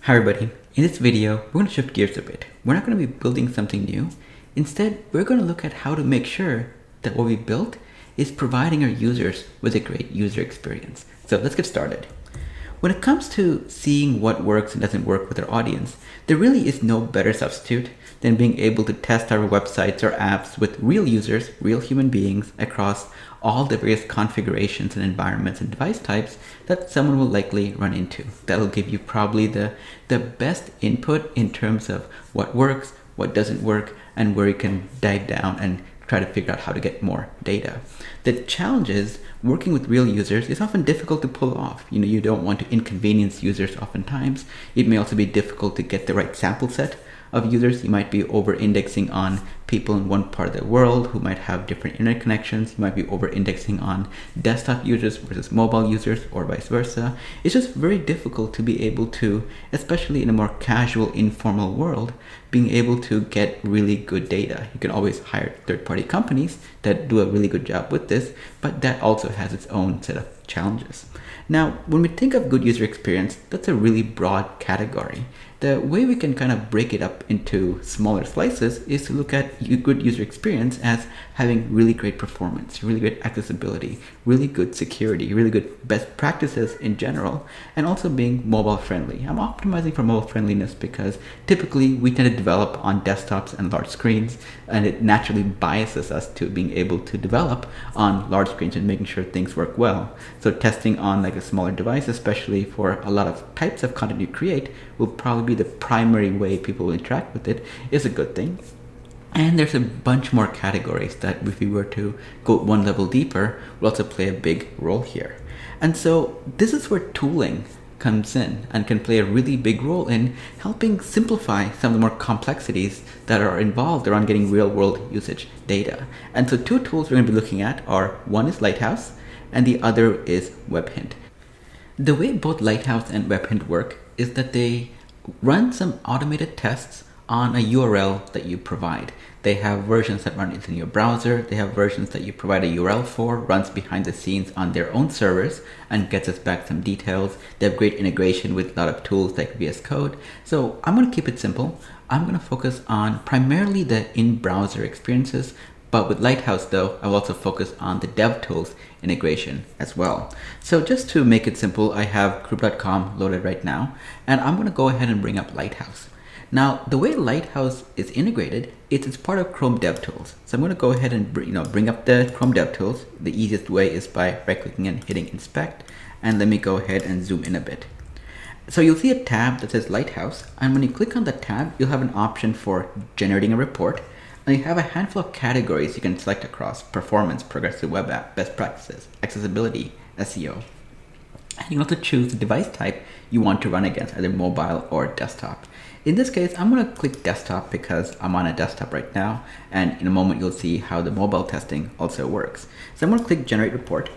Hi everybody, in this video we're going to shift gears a bit. We're not going to be building something new. Instead, we're going to look at how to make sure that what we built is providing our users with a great user experience. So let's get started. When it comes to seeing what works and doesn't work with our audience, there really is no better substitute than being able to test our websites or apps with real users, real human beings across all the various configurations and environments and device types that someone will likely run into. That'll give you probably the best input in terms of what works, what doesn't work, and where you can dive down and try to figure out how to get more data. The challenge is working with real users is often difficult to pull off. You don't want to inconvenience users oftentimes. It may also be difficult to get the right sample set of users. You might be over-indexing on people in one part of the world who might have different internet connections. You might be over-indexing on desktop users versus mobile users or vice versa. It's just very difficult to be able to, especially in a more casual, informal world, being able to get really good data. You can always hire third-party companies that do a really good job with this, but that also has its own set of challenges. Now, when we think of good user experience, that's a really broad category. The way we can kind of break it up into smaller slices is to look at good user experience as having really great performance, really great accessibility, really good security, really good best practices in general, and also being mobile friendly. I'm optimizing for mobile friendliness because typically we tend to develop on desktops and large screens, and it naturally biases us to being able to develop on large screens and making sure things work well. So testing on like a smaller device, especially for a lot of types of content you create, will probably be the primary way people will interact with it, is a good thing. And there's a bunch more categories that if we were to go one level deeper will also play a big role here. And so this is where tooling comes in and can play a really big role in helping simplify some of the more complexities that are involved around getting real world usage data. And so two tools we're going to be looking at are, one is Lighthouse and the other is webhint. The way both Lighthouse and webhint work is that they run some automated tests on a URL that you provide. They have versions that run in your browser. They have versions that you provide a URL for, runs behind the scenes on their own servers and gets us back some details. They have great integration with a lot of tools like VS Code. So I'm going to keep it simple. I'm going to focus on primarily the in-browser experiences. But with Lighthouse though, I'll also focus on the DevTools integration as well. So just to make it simple, I have group.com loaded right now, and I'm going to go ahead and bring up Lighthouse. Now, the way Lighthouse is integrated is it's part of Chrome DevTools. So I'm going to go ahead and bring up the Chrome DevTools. The easiest way is by right-clicking and hitting Inspect. And let me go ahead and zoom in a bit. So you'll see a tab that says Lighthouse, and when you click on the tab, you'll have an option for generating a report. And you have a handful of categories you can select across: performance, progressive web app, best practices, accessibility, SEO. And you can also choose the device type you want to run against, either mobile or desktop. In this case, I'm going to click desktop because I'm on a desktop right now, and in a moment you'll see how the mobile testing also works. So I'm going to click generate report.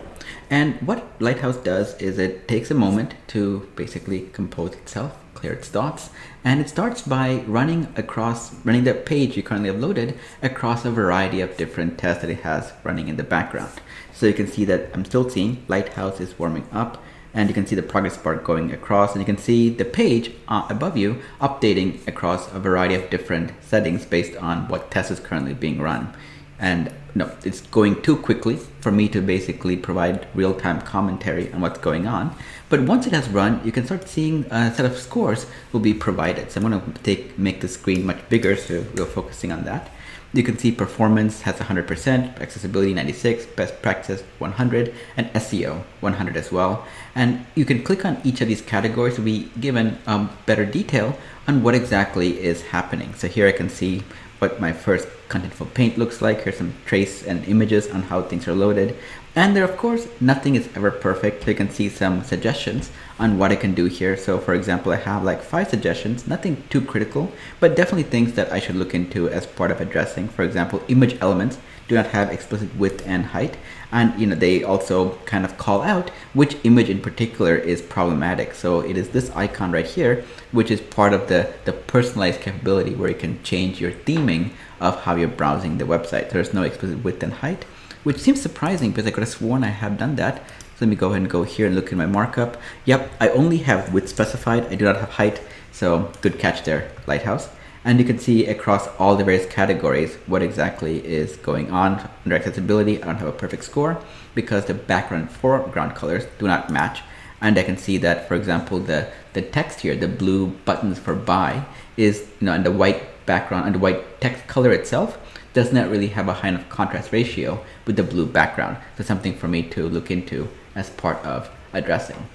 And what Lighthouse does is it takes a moment to basically compose itself, clear its thoughts, and it starts by running the page you currently have loaded across a variety of different tests that it has running in the background. So you can see that I'm still seeing Lighthouse is warming up, and you can see the progress bar going across, and you can see the page above you updating across a variety of different settings based on what test is currently being run. And no, it's going too quickly for me to basically provide real-time commentary on what's going on. But once it has run, you can start seeing a set of scores will be provided. So I'm going to make the screen much bigger so we're focusing on that. You can see performance has 100%, accessibility 96, best practices 100, and SEO 100 as well. And you can click on each of these categories to be given better detail on what exactly is happening. So here I can see what my first contentful paint looks like. Here's some trace and images on how things are loaded. And there, of course, nothing is ever perfect. So you can see some suggestions on what I can do here. So for example, I have like 5 suggestions, nothing too critical, but definitely things that I should look into as part of addressing. For example, image elements do not have explicit width and height. And they also kind of call out which image in particular is problematic. So it is this icon right here, which is part of the personalized capability where you can change your theming of how you're browsing the website. There's no explicit width and height, which seems surprising because I could have sworn I have done that. So let me go ahead and go here and look at my markup. Yep, I only have width specified. I do not have height. So good catch there, Lighthouse. And you can see across all the various categories what exactly is going on. Under accessibility, I don't have a perfect score because the background and foreground colors do not match. And I can see that, for example, the text here, the blue buttons for buy is, and the white background and the white text color itself does not really have a high enough contrast ratio with the blue background. So something for me to look into as part of addressing.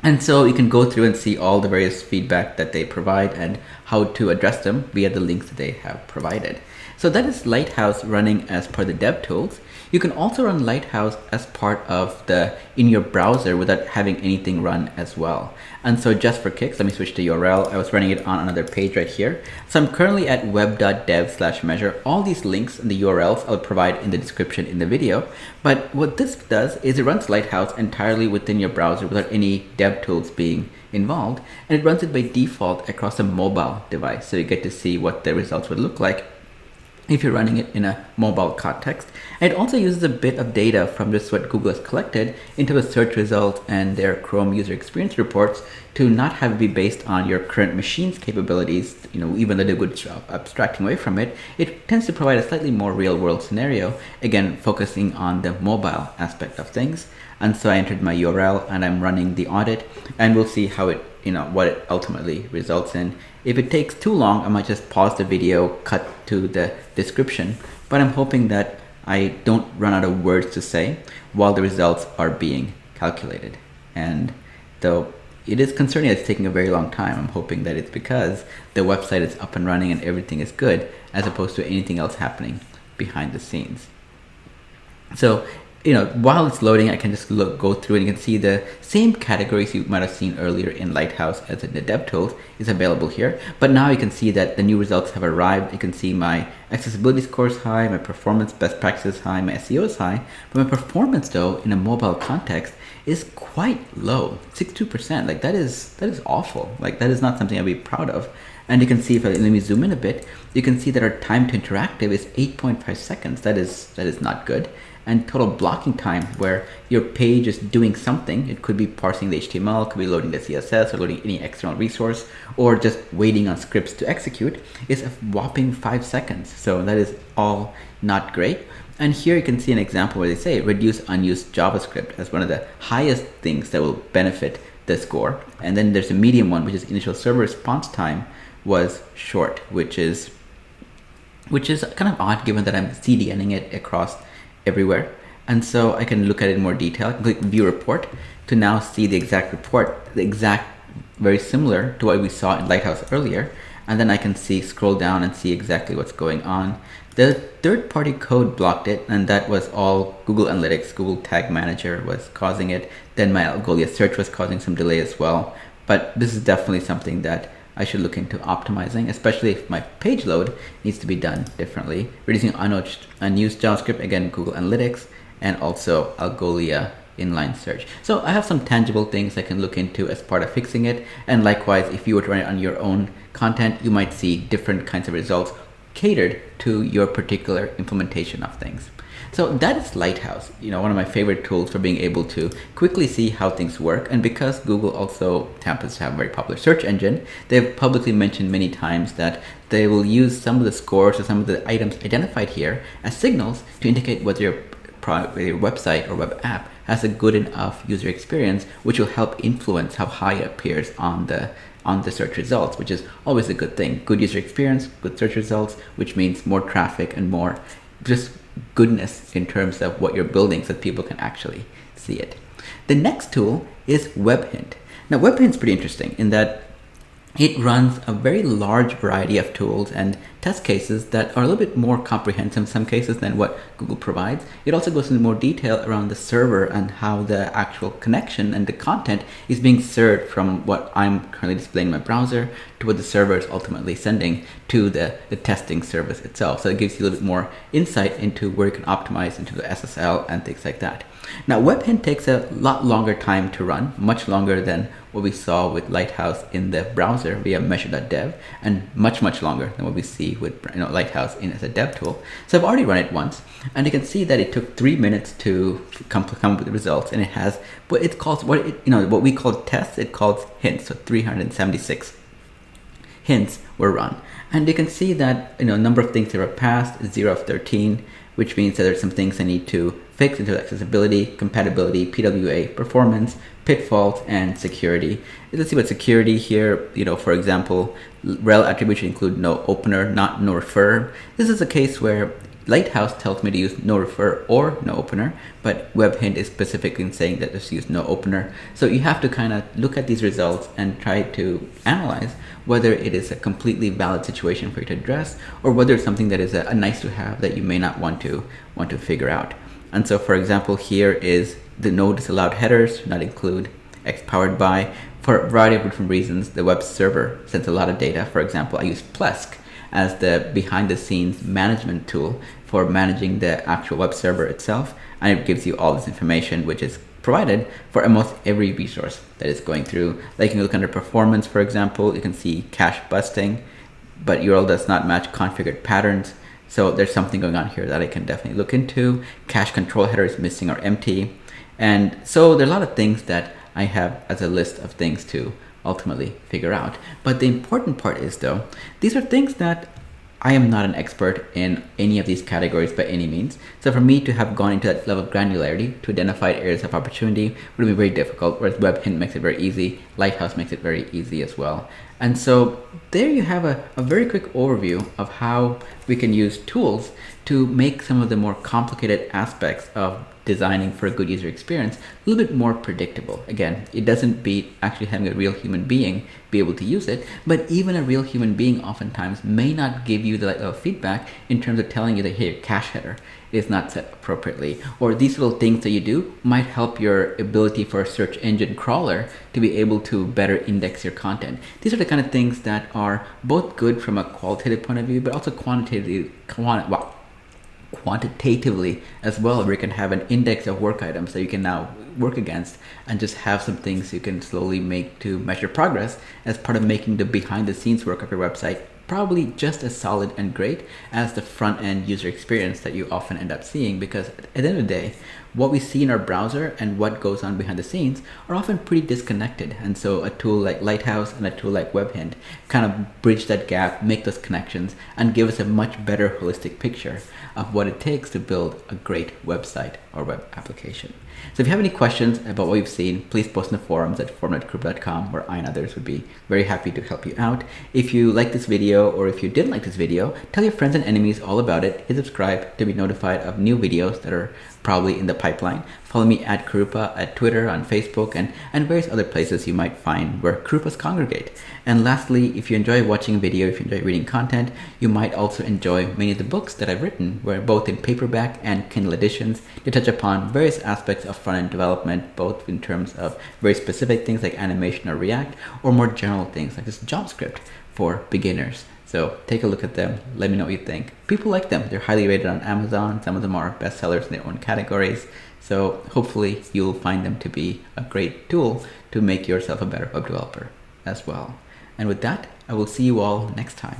And so you can go through and see all the various feedback that they provide and how to address them via the links that they have provided. So that is Lighthouse running as part of the DevTools. You can also run Lighthouse as part of in your browser without having anything run as well. And so just for kicks, let me switch to URL. I was running it on another page right here. So I'm currently at web.dev/measure. All these links and the URLs I'll provide in the description in the video. But what this does is it runs Lighthouse entirely within your browser without any DevTools being involved. And it runs it by default across a mobile device. So you get to see what the results would look like if you're running it in a mobile context. And it also uses a bit of data from just what Google has collected into the search results and their Chrome user experience reports to not have it be based on your current machine's capabilities. Even though they would abstracting away from it, it tends to provide a slightly more real world scenario, again, focusing on the mobile aspect of things. And so I entered my URL and I'm running the audit, and we'll see how it, what it ultimately results in. If it takes too long, I might just pause the video, cut to the description, but I'm hoping that I don't run out of words to say while the results are being calculated. And though it is concerning that it's taking a very long time, I'm hoping that it's because the website is up and running and everything is good, as opposed to anything else happening behind the scenes. So while it's loading, I can just go through and you can see the same categories you might have seen earlier in Lighthouse as in the DevTools is available here. But now you can see that the new results have arrived. You can see my accessibility score is high, my performance best practices high, my SEO is high. But my performance though, in a mobile context, is quite low, 62%. Like that is awful. Like that is not something I'd be proud of. And you can see, let me zoom in a bit, you can see that our time to interactive is 8.5 seconds. That is not good. And total blocking time, where your page is doing something, it could be parsing the HTML, could be loading the CSS or loading any external resource, or just waiting on scripts to execute, is a whopping 5 seconds. So that is all not great. And here you can see an example where they say reduce unused JavaScript as one of the highest things that will benefit the score. And then there's a medium one, which is initial server response time was short, which is kind of odd given that I'm CDNing it across everywhere. And so I can look at it in more detail. I can click view report to now see the exact report, very similar to what we saw in Lighthouse earlier. And then I can scroll down and see exactly what's going on. The third-party code blocked it, and that was all Google Analytics. Google Tag Manager was causing it. Then my Algolia search was causing some delay as well. But this is definitely something that I should look into optimizing, especially if my page load needs to be done differently. Reducing unused JavaScript, again, Google Analytics, and also Algolia inline search. So I have some tangible things I can look into as part of fixing it. And likewise, if you were to run it on your own content, you might see different kinds of results catered to your particular implementation of things. So that is Lighthouse, one of my favorite tools for being able to quickly see how things work. And because Google also happens to have a very popular search engine, they've publicly mentioned many times that they will use some of the scores or some of the items identified here as signals to indicate whether your website or web app has a good enough user experience, which will help influence how high it appears on the search results, which is always a good thing. Good user experience, good search results, which means more traffic and more just goodness in terms of what you're building so that people can actually see it. The next tool is webhint. Now webhint's pretty interesting in that it runs a very large variety of tools and test cases that are a little bit more comprehensive in some cases than what Google provides. It also goes into more detail around the server and how the actual connection and the content is being served from what I'm currently displaying in my browser to what the server is ultimately sending to the testing service itself. So it gives you a little bit more insight into where you can optimize into the SSL and things like that. Now webhint takes a lot longer time to run, much longer than what we saw with Lighthouse in the browser via measure.dev, and much longer than what we see with Lighthouse as a dev tool. So I've already run it once, and you can see that it took 3 minutes to come up with the results, and it has what we call tests. It calls hints, so 376 hints were run. And you can see that a number of things that were passed is 0 of 13, which means that there's some things I need to fix into accessibility, compatibility, PWA, performance, pitfalls, and security. Let's see what security here, for example, rel attribution include no opener, not no refer. This is a case where Lighthouse tells me to use no refer or no opener, but webhint is specifically saying that just use no opener. So you have to kind of look at these results and try to analyze whether it is a completely valid situation for you to address, or whether it's something that is a nice to have that you may not want to figure out. And so, for example, here is the no disallowed headers do not include X powered by. For a variety of different reasons, the web server sends a lot of data. For example, I use Plesk as the behind the scenes management tool for managing the actual web server itself, and it gives you all this information which is provided for almost every resource that is going through. Like you can look under performance, for example, you can see cache busting, but URL does not match configured patterns. So there's something going on here that I can definitely look into. Cache control header is missing or empty. And so there are a lot of things that I have as a list of things to ultimately figure out. But the important part is, though, these are things that I am not an expert in any of these categories by any means. So for me to have gone into that level of granularity to identify areas of opportunity would be very difficult, whereas webhint makes it very easy. Lighthouse makes it very easy as well. And so there you have a very quick overview of how we can use tools to make some of the more complicated aspects of designing for a good user experience a little bit more predictable. Again, it doesn't beat actually having a real human being be able to use it, but even a real human being oftentimes may not give you the level of feedback in terms of telling you that, hey, your cache header is not set appropriately, or these little things that you do might help your ability for a search engine crawler to be able to better index your content. These are the kind of things that are both good from a qualitative point of view, but also quantitatively as well, where you can have an index of work items that you can now work against and just have some things you can slowly make to measure progress as part of making the behind the scenes work of your website probably just as solid and great as the front end user experience that you often end up seeing, because at the end of the day, what we see in our browser and what goes on behind the scenes are often pretty disconnected. And so a tool like Lighthouse and a tool like webhint kind of bridge that gap, make those connections, and give us a much better holistic picture of what it takes to build a great website or web application. So if you have any questions about what you've seen, please post in the forums at forum.group.com, where I and others would be very happy to help you out. If you like this video, or if you didn't like this video, tell your friends and enemies all about it. Hit subscribe to be notified of new videos that are probably in the pipeline. Follow me at Krupa at Twitter, on Facebook, and various other places you might find where Krupas congregate. And lastly, if you enjoy watching video, if you enjoy reading content, you might also enjoy many of the books that I've written, where both in paperback and Kindle editions, they touch upon various aspects of front-end development, both in terms of very specific things like animation or React, or more general things like this JavaScript for beginners. So take a look at them. Let me know what you think. People like them. They're highly rated on Amazon. Some of them are bestsellers in their own categories. So hopefully you'll find them to be a great tool to make yourself a better web developer as well. And with that, I will see you all next time.